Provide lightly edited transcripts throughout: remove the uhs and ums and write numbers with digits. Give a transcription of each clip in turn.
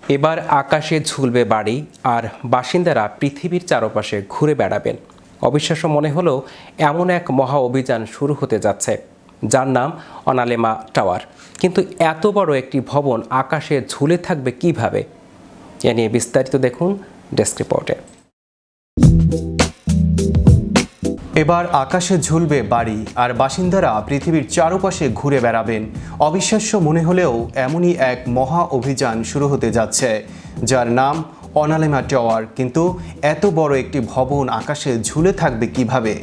এবার আকাশে ঝুলবে বাড়ি আর বাসিন্দারা পৃথিবীর চারপাশে ঘুরে বেড়াবেন। অবিশ্বাস্য মনে হলেও এমন এক মহা অভিযান শুরু হতে যাচ্ছে, যার নাম অনালেমা টাওয়ার। কিন্তু এত বড় একটি ভবন আকাশে ঝুলে থাকবে কিভাবে? এ নিয়ে বিস্তারিত দেখুন ডেস্ক রিপোর্টে। এবার আকাশে ঝুলবে বাড়ি আর বাসিন্দারা পৃথিবীর চারপাশে ঘুরে বেড়াবেন। অবিশ্বাস্য মনে হলেও এমনই এক মহা অভিযান শুরু হতে যাচ্ছে, যার নাম অনালেমা টাওয়ার। কিন্তু এত বড় একটি ভবন আকাশে ঝুলে থাকবে কিভাবে?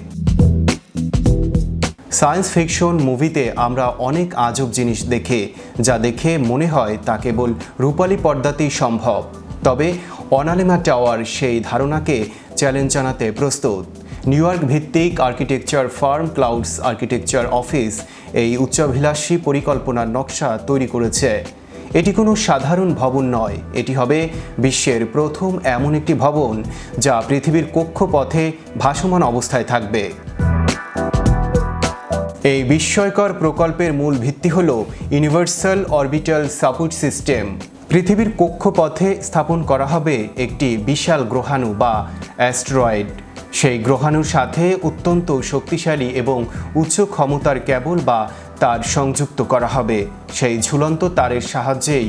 সায়েন্স ফিকশন মুভিতে আমরা অনেক আজব জিনিস যা দেখে মনে হয় তা কেবল রূপালী পর্দাতেই সম্ভব। তবে অনালেমা টাওয়ার সেই ধারণাকে চ্যালেঞ্জ জানাতে প্রস্তুত। নিউ ইয়র্ক ভিত্তিক architecture farm clouds architecture office এই উচ্চাভিলাষী পরিকল্পনার নকশা তৈরি করেছে। এটি কোনো সাধারণ ভবন নয়, এটি হবে বিশ্বের প্রথম এমন একটি ভবন যা পৃথিবীর কক্ষপথে ভাসমান অবস্থায় থাকবে। এই বিস্ময়কর প্রকল্পের মূল ভিত্তি হল ইউনিভার্সাল অরবিটাল সাপোর্ট সিস্টেম। পৃথিবীর কক্ষপথে স্থাপন করা হবে একটি বিশাল গ্রহাণু বা অ্যাস্টেরয়েড। সেই গ্রহাণুর সাথে অত্যন্ত শক্তিশালী এবং উচ্চ ক্ষমতার কেবল বা তার সংযুক্ত করা হবে। সেই ঝুলন্ত তারের সাহায্যেই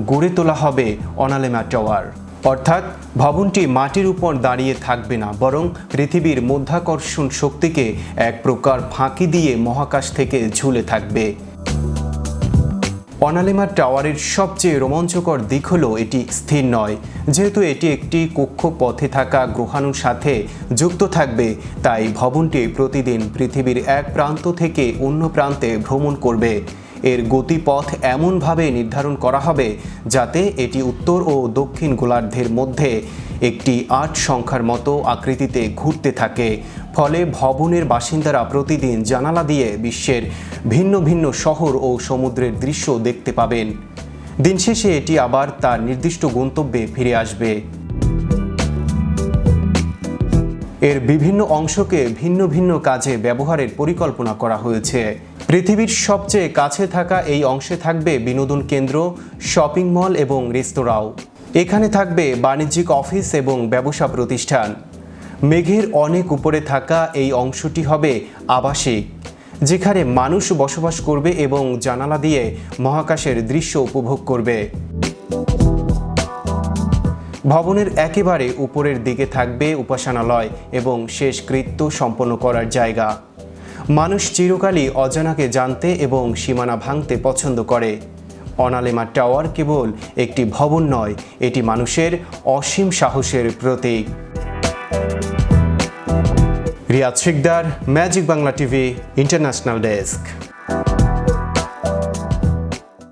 গড়ে তোলা হবে অনালেমা টাওয়ার। অর্থাৎ ভবনটি মাটির উপর দাঁড়িয়ে থাকবে না, বরং পৃথিবীর মাধ্যাকর্ষণ শক্তিকে এক প্রকার ফাঁকি দিয়ে মহাকাশ থেকে ঝুলে থাকবে। অনালেমা টাওয়ারের সবচেয়ে রোমাঞ্চকর দিক হলো এটি স্থির নয়। যেহেতু এটি একটি কক্ষপথে থাকা গ্রহাণুর সাথে যুক্ত থাকবে, তাই ভবনটি প্রতিদিন পৃথিবীর এক প্রান্ত থেকে অন্য প্রান্তে ভ্রমণ করবে। এর গতিপথ এমনভাবে নির্ধারণ করা হবে যাতে এটি উত্তর ও দক্ষিণ গোলার্ধের মধ্যে একটি ৮ সংখ্যার মতো আকৃতিতে ঘুরতে থাকে। ফলে ভবনের বাসিন্দারা প্রতিদিন জানালা দিয়ে বিশ্বের ভিন্ন ভিন্ন শহর ও সমুদ্রের দৃশ্য দেখতে পাবেন। দিন শেষে এটি আবার তার নির্দিষ্ট গন্তব্যে ফিরে আসবে। এর বিভিন্ন অংশকে ভিন্ন ভিন্ন কাজে ব্যবহারের পরিকল্পনা করা হয়েছে। পৃথিবীর সবচেয়ে কাছে থাকা এই অংশে থাকবে বিনোদন কেন্দ্র, শপিং মল এবং রেস্তোরাঁও। এখানে থাকবে বাণিজ্যিক অফিস এবং ব্যবসা প্রতিষ্ঠান। মেঘের অনেক উপরে থাকা এই অংশটি হবে আবাসিক, যেখানে মানুষ বসবাস করবে এবং জানালা দিয়ে মহাকাশের দৃশ্য উপভোগ করবে। ভবনের একেবারে উপরের দিকে থাকবে উপাসনালয় এবং শেষকৃত্য সম্পন্ন করার জায়গা। মানুষ চিরকালই অজানাকে জানতে এবং সীমানা ভাঙতে পছন্দ করে। অনালেমা টাওয়ার কেবল একটি ভবন নয়, এটি মানুষের অসীম সাহসের প্রতীক। Riyad Shikdar, magic Bangla TV, international desk.